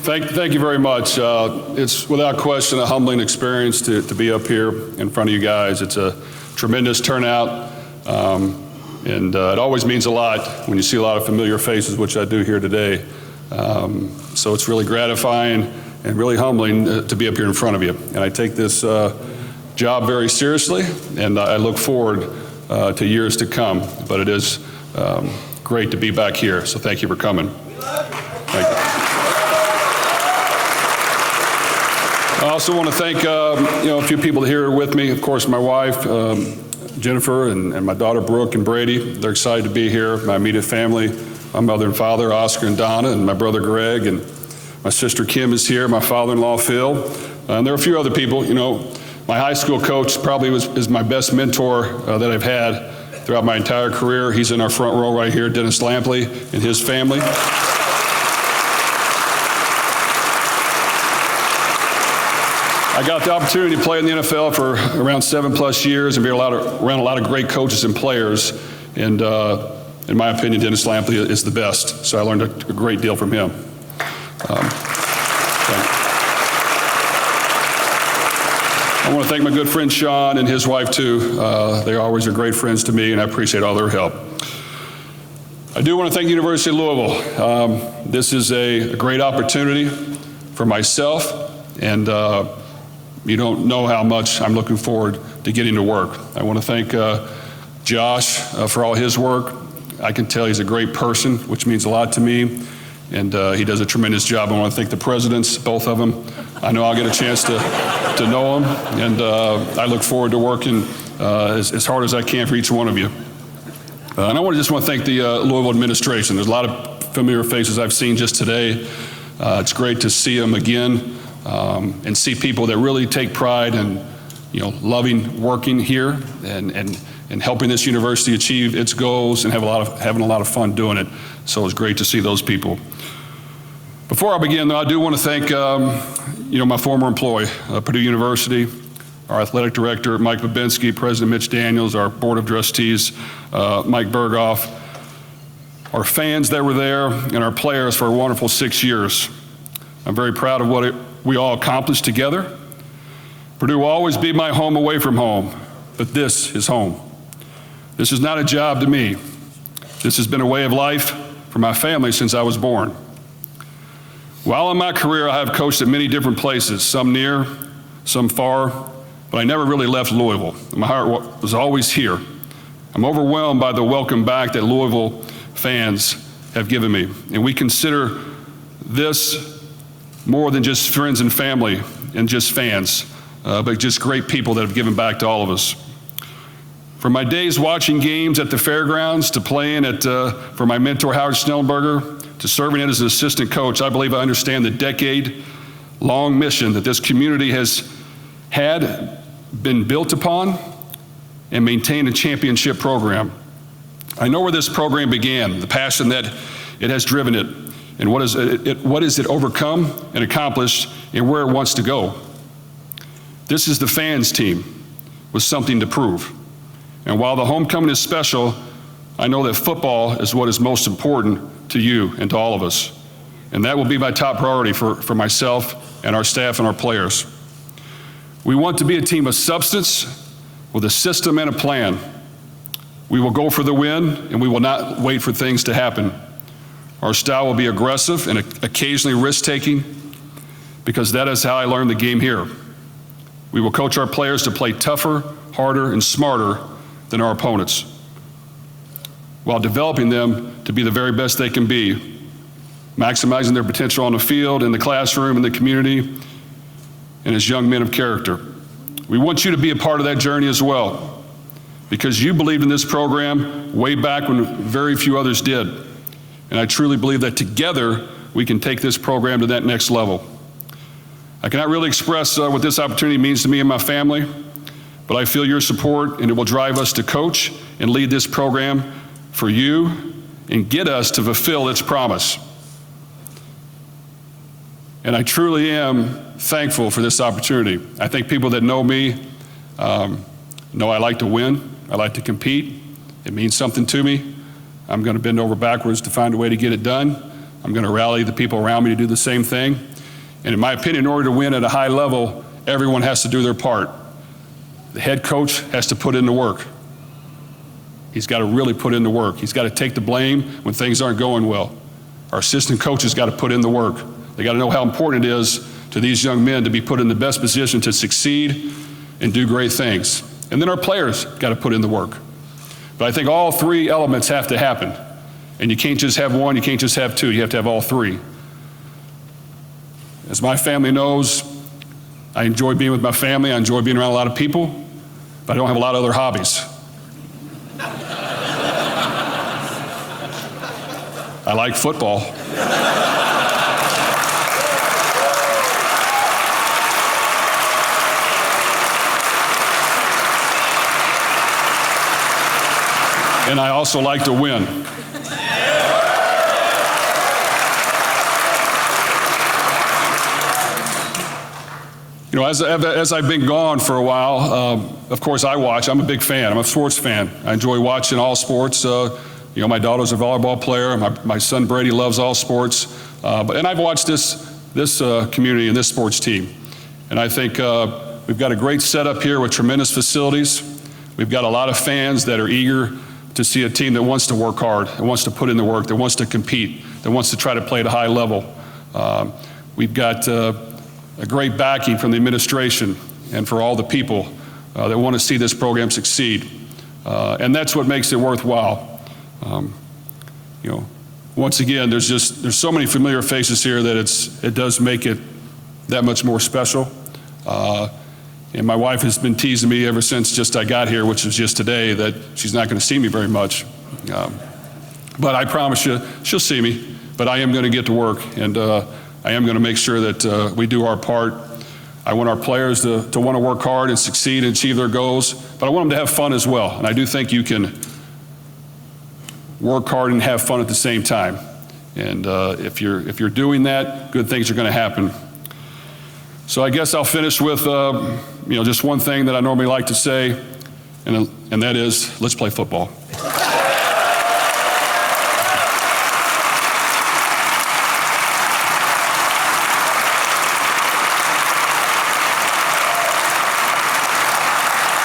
Thank you very much. It's without question a humbling experience to be up here in front of you guys. It's a tremendous turnout, and it always means a lot when you see a lot of familiar faces, which I do here today. So it's really gratifying and really humbling to be up here in front of you. And I take this job very seriously, and I look forward to years to come. But it is great to be back here, so thank you for coming. Thank you. I also want to thank a few people here with me. Of course, my wife, Jennifer, and my daughter, Brooke and Brady. They're excited to be here. My immediate family, my mother and father, Oscar and Donna, and my brother, Greg, and my sister, Kim, is here, my father-in-law, Phil. And there are a few other people. You know, my high school coach probably is my best mentor that I've had throughout my entire career. He's in our front row right here, Dennis Lampley and his family. I got the opportunity to play in the NFL for around 7+ years and be around a lot of great coaches and players. And in my opinion, Dennis Lampley is the best. So I learned a great deal from him. I want to thank my good friend Sean and his wife too. They always are great friends to me, and I appreciate all their help. I do want to thank the University of Louisville. This is a great opportunity for myself, and you don't know how much I'm looking forward to getting to work. I want to thank Josh for all his work. I can tell he's a great person, which means a lot to me, and he does a tremendous job. I want to thank the presidents, both of them. I know I'll get a chance to know them, and I look forward to working as hard as I can for each one of you. And I just want to thank the Louisville administration. There's a lot of familiar faces I've seen just today. It's great to see them again. And see people that really take pride in, loving working here and helping this university achieve its goals and having a lot of fun doing it. So it's great to see those people. Before I begin, though, I do want to thank, my former employee, Purdue University, our athletic director, Mike Babinski, President Mitch Daniels, our board of trustees, Mike Berghoff, our fans that were there, and our players for a wonderful 6 years. I'm very proud of what we all accomplished together. Purdue will always be my home away from home, but this is home. This is not a job to me. This has been a way of life for my family since I was born. While in my career, I have coached at many different places, some near, some far, but I never really left Louisville. My heart was always here. I'm overwhelmed by the welcome back that Louisville fans have given me, and we consider this more than just friends and family and just fans, but just great people that have given back to all of us. From my days watching games at the fairgrounds to playing for my mentor Howard Schnellenberger to serving as an assistant coach, I believe I understand the decade-long mission that this community has been built upon and maintained a championship program. I know where this program began, the passion that it has driven it, and what is it overcome and accomplished, and where it wants to go. This is the fans team with something to prove. And while the homecoming is special, I know that football is what is most important to you and to all of us. And that will be my top priority for myself and our staff and our players. We want to be a team of substance with a system and a plan. We will go for the win, and we will not wait for things to happen. Our style will be aggressive and occasionally risk-taking, because that is how I learned the game here. We will coach our players to play tougher, harder, and smarter than our opponents, while developing them to be the very best they can be, maximizing their potential on the field, in the classroom, in the community, and as young men of character. We want you to be a part of that journey as well, because you believed in this program way back when very few others did. And I truly believe that together we can take this program to that next level. I cannot really express what this opportunity means to me and my family, but I feel your support, and it will drive us to coach and lead this program for you and get us to fulfill its promise. And I truly am thankful for this opportunity. I think people that know me know I like to win, I like to compete. It means something to me. I'm going to bend over backwards to find a way to get it done. I'm going to rally the people around me to do the same thing. And in my opinion, in order to win at a high level, everyone has to do their part. The head coach has to put in the work. He's got to really put in the work. He's got to take the blame when things aren't going well. Our assistant coaches got to put in the work. They got to know how important it is to these young men to be put in the best position to succeed and do great things. And then our players got to put in the work. But I think all three elements have to happen. And you can't just have one, you can't just have two, you have to have all three. As my family knows, I enjoy being with my family, I enjoy being around a lot of people, but I don't have a lot of other hobbies. I like football. And I also like to win. You know, as I've been gone for a while, of course I watch. I'm a big fan. I'm a sports fan. I enjoy watching all sports. You know, my daughter's a volleyball player. My son Brady loves all sports. And I've watched this community and this sports team. And I think we've got a great setup here with tremendous facilities. We've got a lot of fans that are eager to see a team that wants to work hard, that wants to put in the work, that wants to compete, that wants to try to play at a high level. We've got a great backing from the administration and for all the people that want to see this program succeed. And that's what makes it worthwhile. You know, once again, there's so many familiar faces here that it does make it that much more special. And my wife has been teasing me ever since just I got here, which was just today, that she's not going to see me very much. But I promise you, she'll see me. But I am going to get to work, and I am going to make sure that we do our part. I want our players to want to work hard and succeed and achieve their goals, but I want them to have fun as well. And I do think you can work hard and have fun at the same time. And if you're doing that, good things are going to happen. So I guess I'll finish with you know, just one thing that I normally like to say, and that is, let's play football.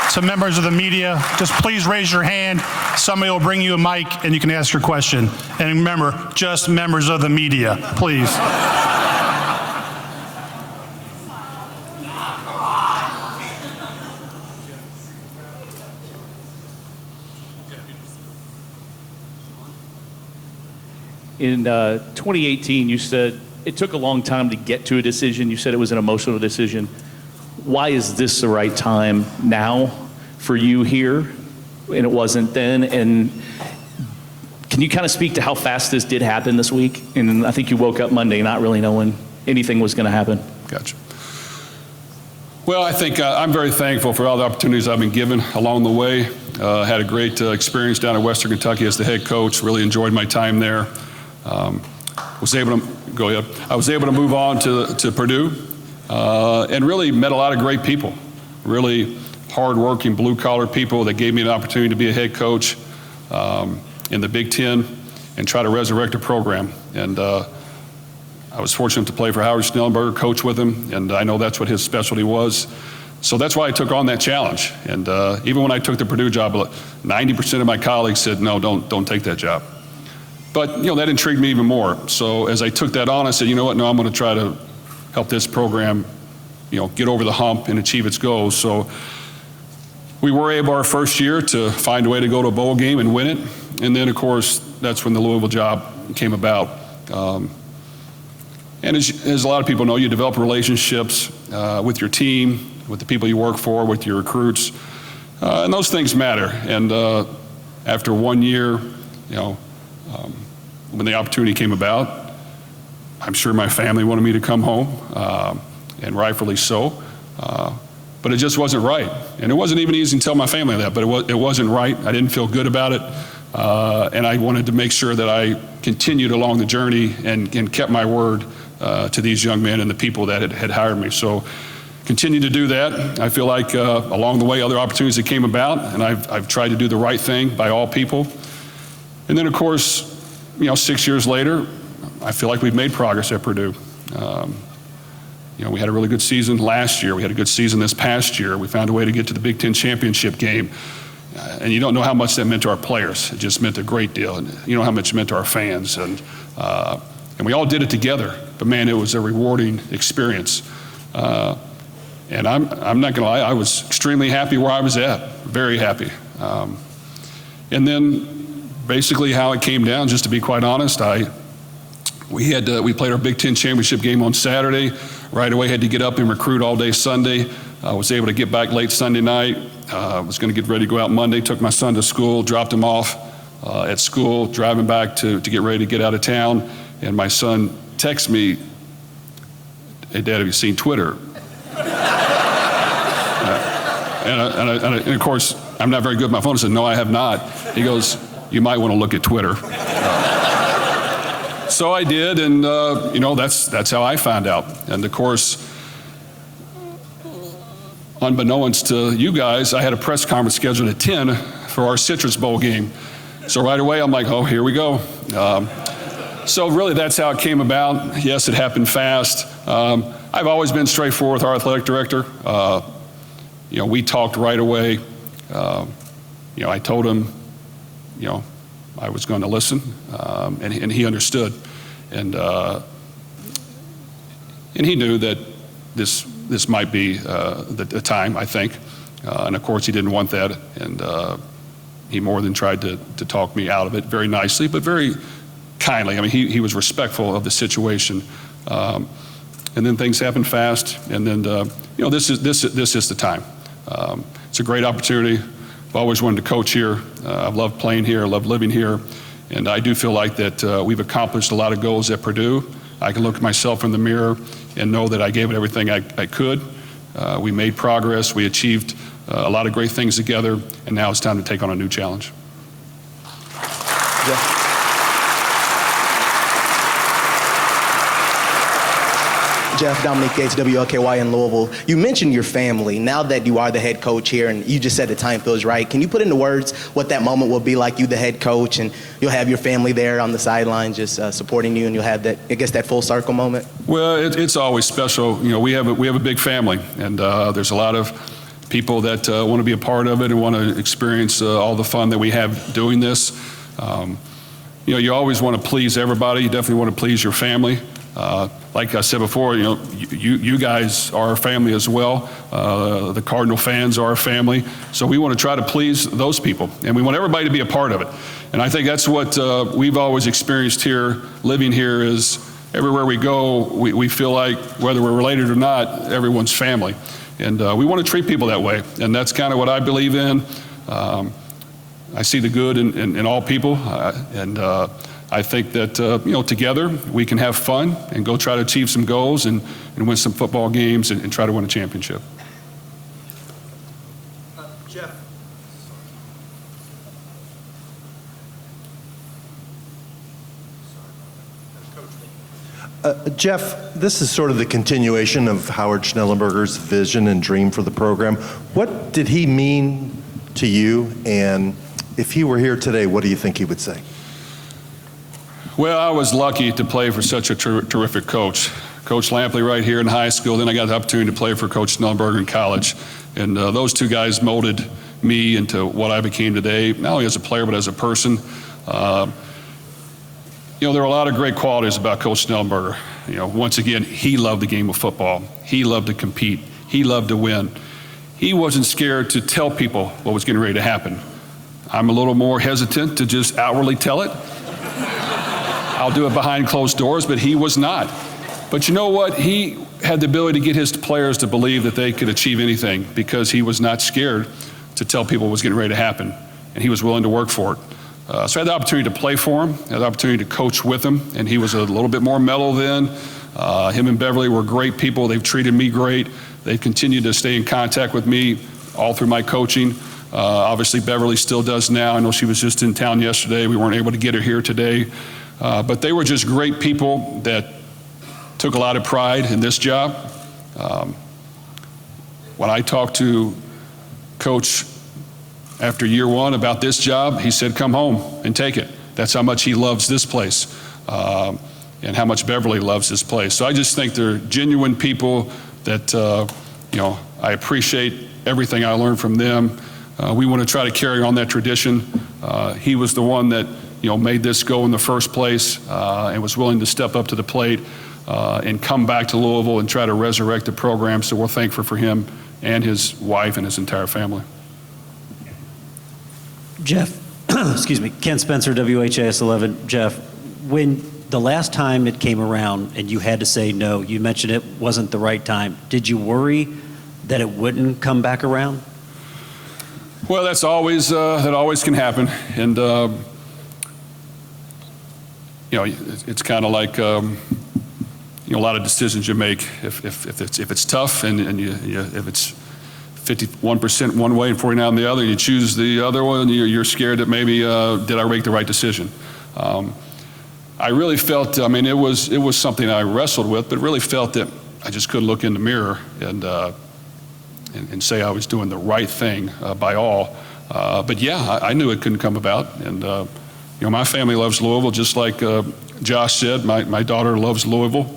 So members of the media, just please raise your hand. Somebody will bring you a mic and you can ask your question. And remember, just members of the media, please. In 2018, you said it took a long time to get to a decision. You said it was an emotional decision. Why is this the right time now for you here, and it wasn't then? And can you kind of speak to how fast this did happen this week? And I think you woke up Monday not really knowing anything was going to happen. Gotcha. Well, I think I'm very thankful for all the opportunities I've been given along the way. Had a great experience down in Western Kentucky as the head coach. Really enjoyed my time there. I was able to move on to Purdue and really met a lot of great people, really hard-working, blue-collar people that gave me an opportunity to be a head coach in the Big Ten and try to resurrect a program. And I was fortunate to play for Howard Schnellenberger, coach with him, and I know that's what his specialty was. So that's why I took on that challenge. And even when I took the Purdue job, 90% of my colleagues said, no, don't take that job. But, you know, that intrigued me even more. So as I took that on, I said, you know what, no, I'm going to try to help this program, you know, get over the hump and achieve its goals. So we were able our first year to find a way to go to a bowl game and win it. And then, of course, that's when the Louisville job came about. And as a lot of people know, you develop relationships with your team, with the people you work for, with your recruits, and those things matter. And after 1 year, you know, when the opportunity came about, I'm sure my family wanted me to come home, and rightfully so. But it just wasn't right. And it wasn't even easy to tell my family that, but it wasn't right. I didn't feel good about it. And I wanted to make sure that I continued along the journey and kept my word to these young men and the people that had hired me. So continue to do that. I feel like along the way, other opportunities that came about, and I've tried to do the right thing by all people. And then, of course, you know, 6 years later, I feel like we've made progress at Purdue. We had a really good season last year. We had a good season this past year. We found a way to get to the Big Ten championship game. And you don't know how much that meant to our players. It just meant a great deal. And you know how much it meant to our fans. And we all did it together. But man, it was a rewarding experience. And I'm not going to lie, I was extremely happy where I was at. Very happy. And then basically how it came down, just to be quite honest, we played our Big Ten championship game on Saturday. Right away had to get up and recruit all day Sunday. I was able to get back late Sunday night. Was going to get ready to go out Monday, took my son to school, dropped him off at school, driving back to get ready to get out of town. And my son texts me, "Hey, Dad, have you seen Twitter?" And of course, I'm not very good with my phone. I said, "No, I have not." He goes, "You might want to look at Twitter." So I did, and that's how I found out. And of course, unbeknownst to you guys, I had a press conference scheduled at 10 for our Citrus Bowl game. So right away, I'm like, oh, here we go. So really, that's how it came about. Yes, it happened fast. I've always been straightforward with our athletic director. We talked right away. I told him, I was going to listen, and he understood. And he knew that this might be the time, I think. And of course, he didn't want that. And he more than tried to talk me out of it very nicely, but very kindly. I mean, he was respectful of the situation. And then things happened fast. And then, this is the time. It's a great opportunity. I've always wanted to coach here. I've loved playing here. I love living here. And I do feel like that we've accomplished a lot of goals at Purdue. I can look at myself in the mirror and know that I gave it everything I could. We made progress. We achieved a lot of great things together. And now it's time to take on a new challenge. Yeah. Jeff, Dominic Gates, WLKY in Louisville. You mentioned your family. Now that you are the head coach here and you just said the time feels right, can you put into words what that moment will be like, you the head coach, and you'll have your family there on the sideline just supporting you, and you'll have that, I guess, that full circle moment? Well, it's always special. We have a big family, and there's a lot of people that want to be a part of it and want to experience all the fun that we have doing this. You always want to please everybody. You definitely want to please your family. Like I said before, you guys are our family as well. The Cardinal fans are our family. So we want to try to please those people, and we want everybody to be a part of it. And I think that's what we've always experienced here, living here, is everywhere we go, we feel like, whether we're related or not, everyone's family. And we want to treat people that way. And that's kind of what I believe in. I see the good in all people. I think that, together we can have fun and go try to achieve some goals and win some football games and try to win a championship. Jeff. Jeff, this is sort of the continuation of Howard Schnellenberger's vision and dream for the program. What did he mean to you? And if he were here today, what do you think he would say? Well, I was lucky to play for such a terrific coach. Coach Lampley right here in high school, then I got the opportunity to play for Coach Schnellenberger in college. And those two guys molded me into what I became today, not only as a player, but as a person. There are a lot of great qualities about Coach Schnellenberger. Once again, he loved the game of football. He loved to compete. He loved to win. He wasn't scared to tell people what was getting ready to happen. I'm a little more hesitant to just outwardly tell it. I'll do it behind closed doors, but he was not. But you know what? He had the ability to get his players to believe that they could achieve anything because he was not scared to tell people what was getting ready to happen, and he was willing to work for it. So I had the opportunity to play for him, I had the opportunity to coach with him, and he was a little bit more mellow then. Him and Beverly were great people. They've treated me great. They've continued to stay in contact with me all through my coaching. Obviously, Beverly still does now. I know she was just in town yesterday. We weren't able to get her here today. But they were just great people that took a lot of pride in this job. When I talked to Coach after year one about this job, he said, come home and take it. That's how much he loves this place. and how much Beverly loves this place. So I just think they're genuine people that, I appreciate everything I learned from them. We want to try to carry on that tradition. He was the one that, made this go in the first place and was willing to step up to the plate and come back to Louisville and try to resurrect the program. So we're thankful for him and his wife and his entire family. Jeff, excuse me, Ken Spencer, WHAS 11. Jeff, when the last time it came around and you had to say no, you mentioned it wasn't the right time. Did you worry that it wouldn't come back around? Well, that's always that always can happen, and it's kind of like a lot of decisions you make. If it's tough and if it's 51% one way and 49% the other, and you choose the other one, you're scared that maybe did I make the right decision? I really felt, it was something I wrestled with, but really felt that I just couldn't look in the mirror and say I was doing the right thing by all. But yeah, I knew it couldn't come about, and my family loves Louisville, just like Josh said. My daughter loves Louisville.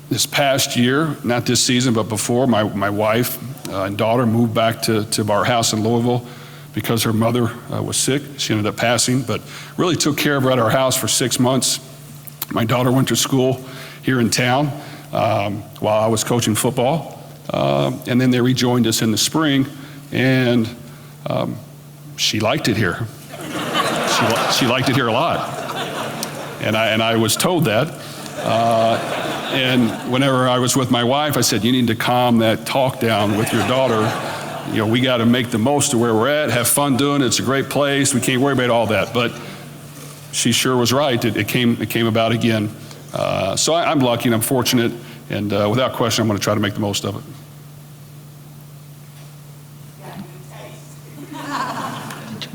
This past year, not this season, but before, my wife and daughter moved back to our house in Louisville because her mother was sick. She ended up passing, but really took care of her at our house for 6 months. My daughter went to school here in town while I was coaching football, and then they rejoined us in the spring, and she liked it here. She liked it here a lot, and I was told that. And whenever I was with my wife, I said, you need to calm that talk down with your daughter. We got to make the most of where we're at, have fun doing it. It's a great place. We can't worry about all that. But she sure was right. It came about again. So I'm lucky and I'm fortunate. And without question, I'm going to try to make the most of it.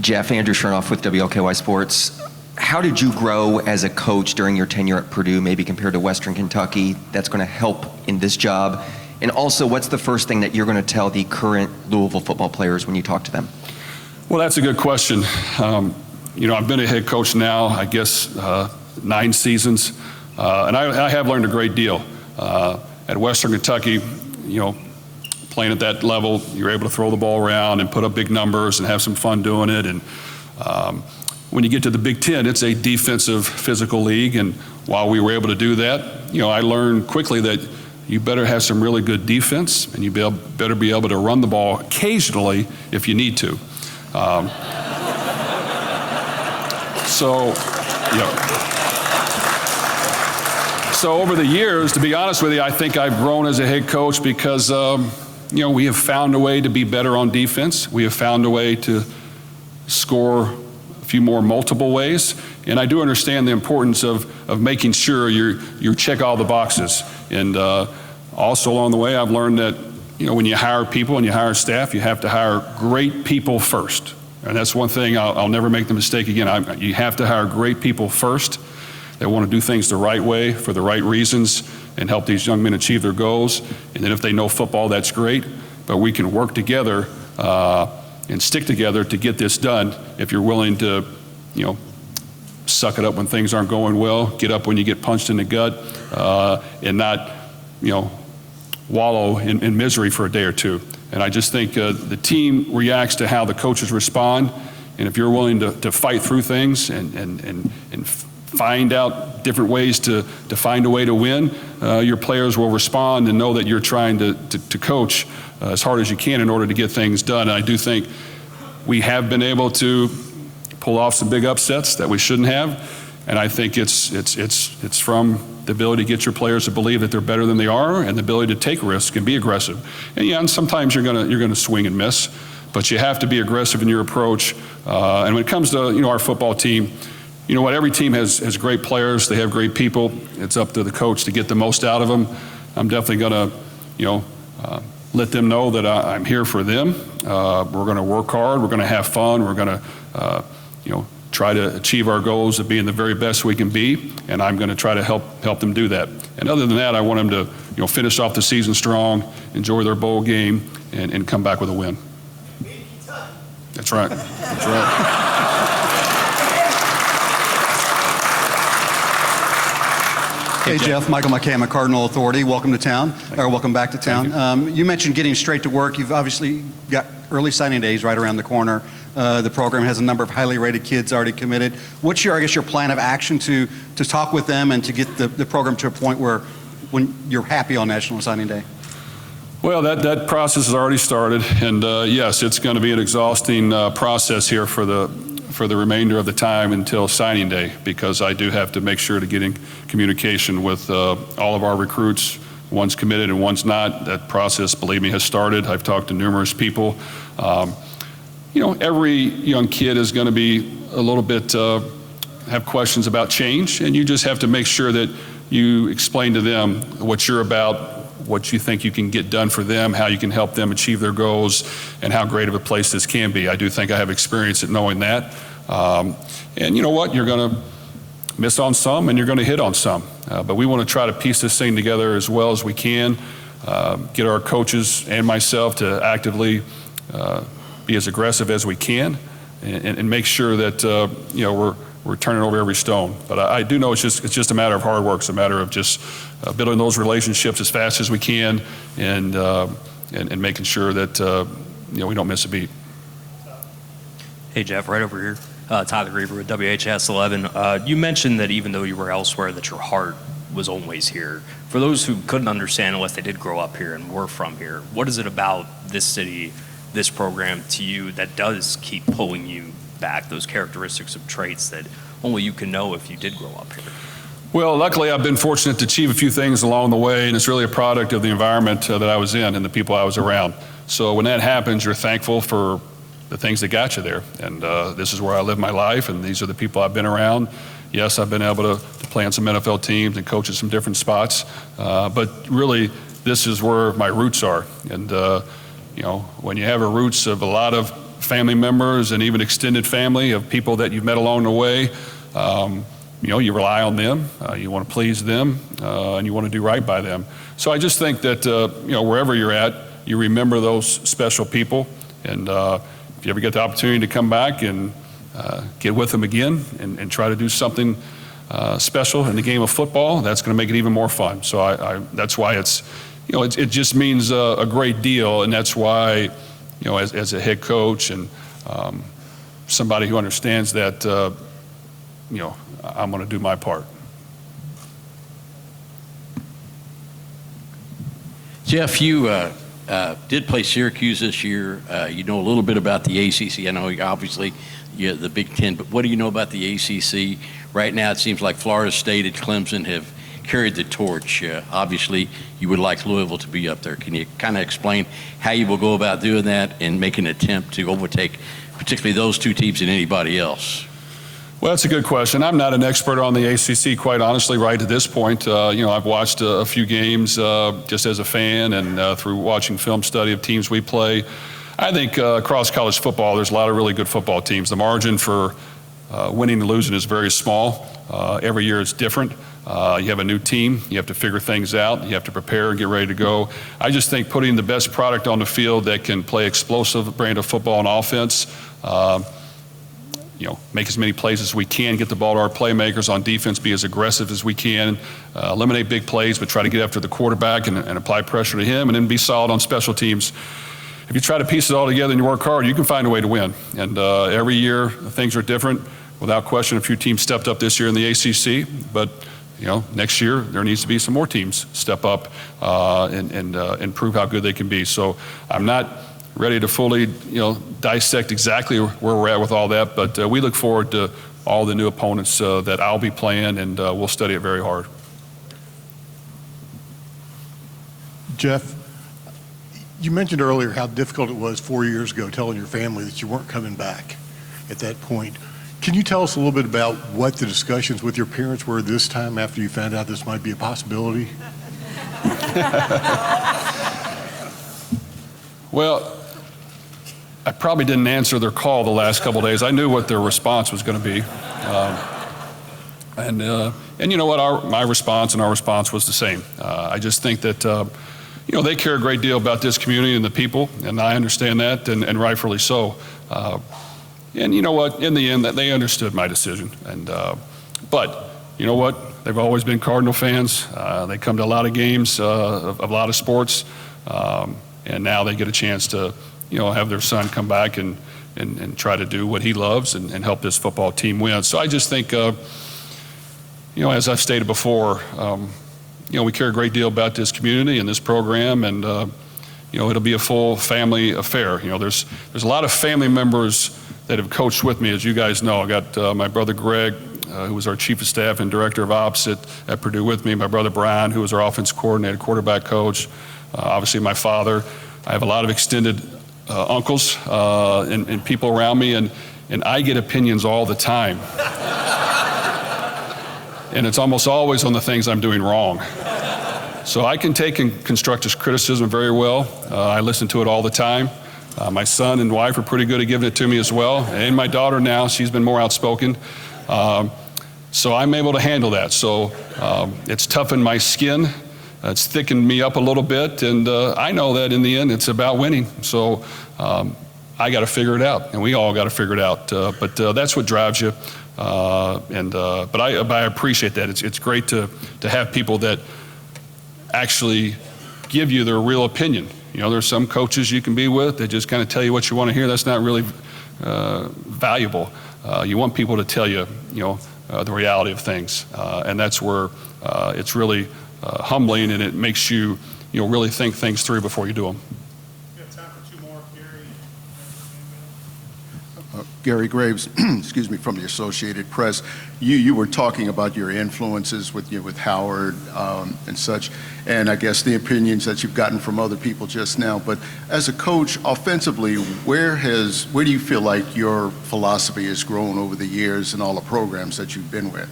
Jeff, Andrew Chernoff with WLKY Sports. How did you grow as a coach during your tenure at Purdue, maybe compared to Western Kentucky, that's going to help in this job? And also, what's the first thing that you're going to tell the current Louisville football players when you talk to them? Well, that's a good question. I've been a head coach now, I guess, 9 seasons, and I have learned a great deal. At Western Kentucky, playing at that level, you're able to throw the ball around and put up big numbers and have some fun doing it. And when you get to the Big Ten, it's a defensive, physical league. And while we were able to do that, I learned quickly that you better have some really good defense, and you better be able to run the ball occasionally if you need to. So over the years, to be honest with you, I think I've grown as a head coach because, we have found a way to be better on defense. We have found a way to score a few more multiple ways. And I do understand the importance of making sure you check all the boxes. And also along the way, I've learned that, when you hire people and you hire staff, you have to hire great people first. And that's one thing I'll never make the mistake again. You have to hire great people first. They want to do things the right way for the right reasons and help these young men achieve their goals. And then if they know football, that's great. But we can work together and stick together to get this done if you're willing to, suck it up when things aren't going well, get up when you get punched in the gut, and not, wallow in misery for a day or two. And I just think the team reacts to how the coaches respond. And if you're willing to fight through things and find out different ways to find a way to win, your players will respond and know that you're trying to coach as hard as you can in order to get things done. And I do think we have been able to pull off some big upsets that we shouldn't have. And I think it's from the ability to get your players to believe that they're better than they are, and the ability to take risks and be aggressive. And sometimes you're gonna swing and miss, but you have to be aggressive in your approach. And when it comes to our football team, every team has great players. They have great people. It's up to the coach to get the most out of them. I'm definitely gonna let them know that I'm here for them. We're gonna work hard. We're gonna have fun. We're gonna try to achieve our goals of being the very best we can be, and I'm going to try to help them do that. And other than that, I want them to finish off the season strong, enjoy their bowl game, and come back with a win. That's right. That's right. Hey, Jeff. Michael McCam, Cardinal Authority. Welcome to town, or welcome back to town. You mentioned getting straight to work. You've obviously got early signing days right around the corner. The program has a number of highly rated kids already committed. What's your plan of action to talk with them and to get the program to a point where when you're happy on National Signing Day? Well, that process has already started, and yes, it's going to be an exhausting process here for the remainder of the time until signing day, because I do have to make sure to get in communication with all of our recruits. One's committed and one's not. That process, believe me, has started. I've talked to numerous people. Every young kid is going to be a little bit have questions about change, and you just have to make sure that you explain to them what you're about, what you think you can get done for them, how you can help them achieve their goals, and how great of a place this can be. I do think I have experience at knowing that. And you know what? You're going to miss on some and you're going to hit on some. But we want to try to piece this thing together as well as we can, get our coaches and myself to actively be as aggressive as we can and make sure that we're turning over every stone. But I do know it's just a matter of hard work. It's a matter of just building those relationships as fast as we can and making sure that we don't miss a beat. Hey, Jeff, right over here. Tyler Griever with WHS 11. You mentioned that even though you were elsewhere, that your heart was always here. For those who couldn't understand unless they did grow up here and were from here, what is it about this city, this program to you that does keep pulling you back, those characteristics of traits that only you can know if you did grow up here? Well, luckily I've been fortunate to achieve a few things along the way, and it's really a product of the environment that I was in and the people I was around. So when that happens, you're thankful for the things that got you there. And this is where I live my life, and these are the people I've been around. Yes, I've been able to play on some NFL teams and coach at some different spots, but really this is where my roots are. And when you have a roots of a lot of family members and even extended family of people that you've met along the way, you rely on them, you want to please them, and you want to do right by them. So I just think that wherever you're at, you remember those special people, and if you ever get the opportunity to come back and get with them again and try to do something special in the game of football, that's going to make it even more fun. So that's why it just means a great deal, and that's why as a head coach and somebody who understands that I'm going to do my part. Jeff, you did play Syracuse this year. You know a little bit about the ACC. I know obviously you're the Big Ten, but what do you know about the ACC? Right now it seems like Florida State and Clemson have carried the torch. Obviously you would like Louisville to be up there. Can you kind of explain how you will go about doing that and make an attempt to overtake particularly those two teams and anybody else? Well, that's a good question. I'm not an expert on the ACC, quite honestly, right at this point. I've watched a few games just as a fan and through watching film study of teams we play. I think across college football, there's a lot of really good football teams. The margin for winning and losing is very small. Every year it's different. You have a new team. You have to figure things out. You have to prepare and get ready to go. I just think putting the best product on the field that can play explosive brand of football and offense, make as many plays as we can, get the ball to our playmakers on defense, be as aggressive as we can, eliminate big plays, but try to get after the quarterback and apply pressure to him, and then be solid on special teams. If you try to piece it all together and you work hard, you can find a way to win. And every year things are different. Without question, a few teams stepped up this year in the ACC, but next year there needs to be some more teams step up and prove how good they can be. So I'm not ready to fully, dissect exactly where we're at with all that, but we look forward to all the new opponents that I'll be playing, and we'll study it very hard. Jeff, you mentioned earlier how difficult it was 4 years ago telling your family that you weren't coming back at that point. Can you tell us a little bit about what the discussions with your parents were this time after you found out this might be a possibility? Well, I probably didn't answer their call the last couple of days. I knew what their response was going to be. And you know what, my response and our response was the same. I just think that, they care a great deal about this community and the people, and I understand that, and rightfully so. And you know what, in the end, they understood my decision. And but you know what, They've always been Cardinal fans. They come to a lot of games of a lot of sports, and now they get a chance to, have their son come back and try to do what he loves and help this football team win. So I just think, as I've stated before, we care a great deal about this community and this program, and it'll be a full family affair. There's a lot of family members that have coached with me, as you guys know. I got my brother Greg, who was our chief of staff and director of ops at Purdue with me, my brother Brian, who was our offense coordinator, quarterback coach, obviously my father. I have a lot of extended uncles and people around me, and I get opinions all the time. And it's almost always on the things I'm doing wrong. So I can take constructive criticism very well. I listen to it all the time. My son and wife are pretty good at giving it to me as well. And my daughter now, she's been more outspoken. So I'm able to handle that. So it's toughened my skin. It's thickened me up a little bit. And I know that in the end, it's about winning. So I got to figure it out. And we all got to figure it out. But that's what drives you. But I appreciate that. It's great to have people that actually give you their real opinion. There's some coaches you can be with that just kind of tell you what you want to hear. That's not really valuable. You want people to tell you, the reality of things, and that's where it's really humbling, and it makes you, really think things through before you do them. We have time for 2 more. Gary Graves, excuse me, from the Associated Press. You were talking about your influences with Howard and such, and I guess the opinions that you've gotten from other people just now. But as a coach, offensively, where do you feel like your philosophy has grown over the years and all the programs that you've been with?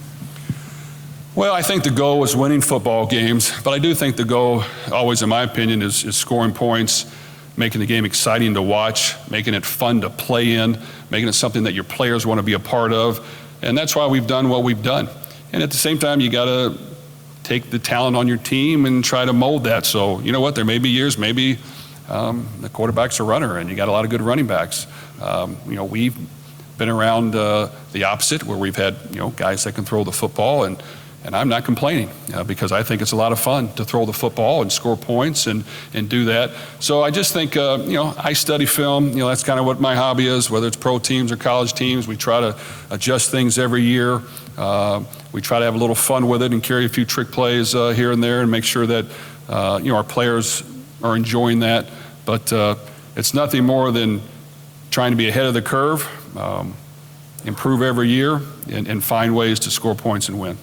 Well, I think the goal was winning football games, but I do think the goal, always in my opinion, is scoring points, making the game exciting to watch, making it fun to play in, making it something that your players want to be a part of. And that's why we've done what we've done. And at the same time, you got to take the talent on your team and try to mold that. So, you know what, there may be years, maybe the quarterback's a runner and you got a lot of good running backs. We've been around the opposite, where we've had, guys that can throw the football, and I'm not complaining because I think it's a lot of fun to throw the football and score points and do that. So I just think, I study film. That's kind of what my hobby is, whether it's pro teams or college teams. We try to adjust things every year. We try to have a little fun with it and carry a few trick plays here and there and make sure that, our players are enjoying that. But it's nothing more than trying to be ahead of the curve, improve every year, and find ways to score points and win.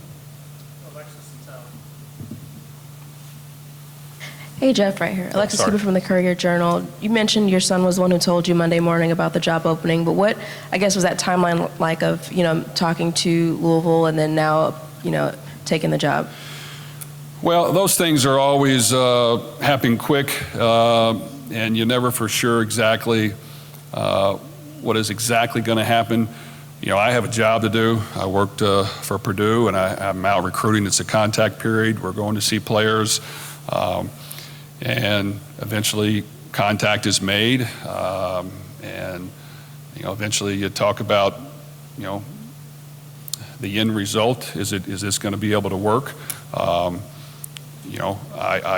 Hey, Jeff, right here. Alexis Cooper from the Courier-Journal. You mentioned your son was the one who told you Monday morning about the job opening, but what, I guess, was that timeline like of, talking to Louisville and then now, taking the job? Well, those things are always happening quick, and you never for sure exactly what is exactly going to happen. I have a job to do. I worked for Purdue, and I'm out recruiting. It's a contact period. We're going to see players. And eventually contact is made, and eventually you talk about the end result. Is this going to be able to work? I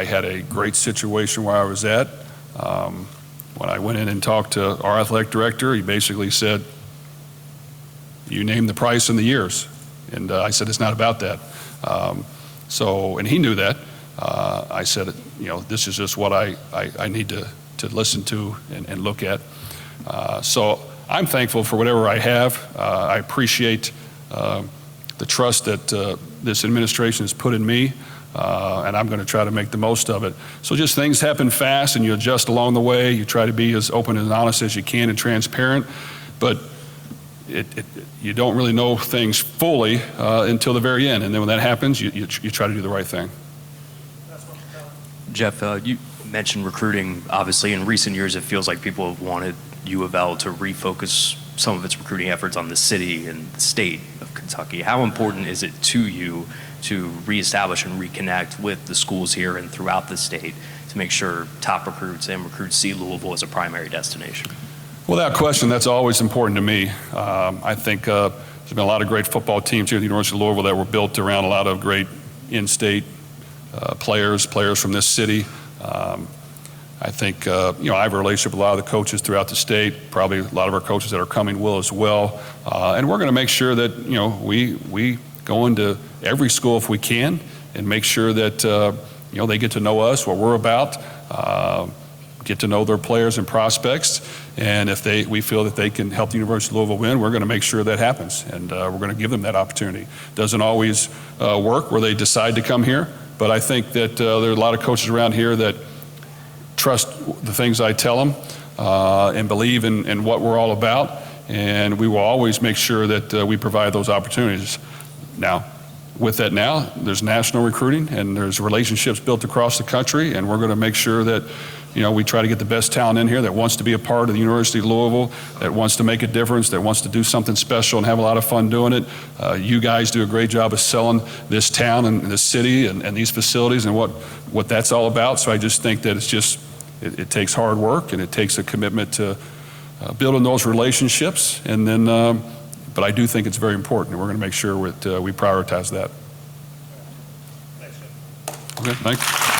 had a great situation where I was at. When I went in and talked to our athletic director, he basically said, "You name the price and the years," and I said, "It's not about that." And he knew that. I said, this is just what I need to listen to and look at. So I'm thankful for whatever I have. I appreciate the trust that this administration has put in me, and I'm going to try to make the most of it. So just things happen fast, and you adjust along the way. You try to be as open and honest as you can and transparent, but you don't really know things fully until the very end. And then when that happens, you try to do the right thing. Jeff, you mentioned recruiting. Obviously, in recent years, it feels like people have wanted U of L to refocus some of its recruiting efforts on the city and the state of Kentucky. How important is it to you to reestablish and reconnect with the schools here and throughout the state to make sure top recruits and recruits see Louisville as a primary destination? Without question, that's always important to me. I think There's been a lot of great football teams here at the University of Louisville that were built around a lot of great in-state players from this city. I think, I have a relationship with a lot of the coaches throughout the state, probably a lot of our coaches that are coming will as well. And we're going to make sure that, we go into every school if we can and make sure that, they get to know us, what we're about, get to know their players and prospects. And if we feel that they can help the University of Louisville win, we're going to make sure that happens. And we're going to give them that opportunity. Doesn't always work where they decide to come here, but I think that there are a lot of coaches around here that trust the things I tell them and believe in what we're all about. And we will always make sure that we provide those opportunities. Now, with that there's national recruiting and there's relationships built across the country, and we're going to make sure that we try to get the best talent in here that wants to be a part of the University of Louisville, that wants to make a difference, that wants to do something special and have a lot of fun doing it. You guys do a great job of selling this town and this city and these facilities and what that's all about. So I just think that it takes hard work and it takes a commitment to building those relationships. And then, but I do think it's very important, and we're going to make sure we prioritize that. Okay, thanks.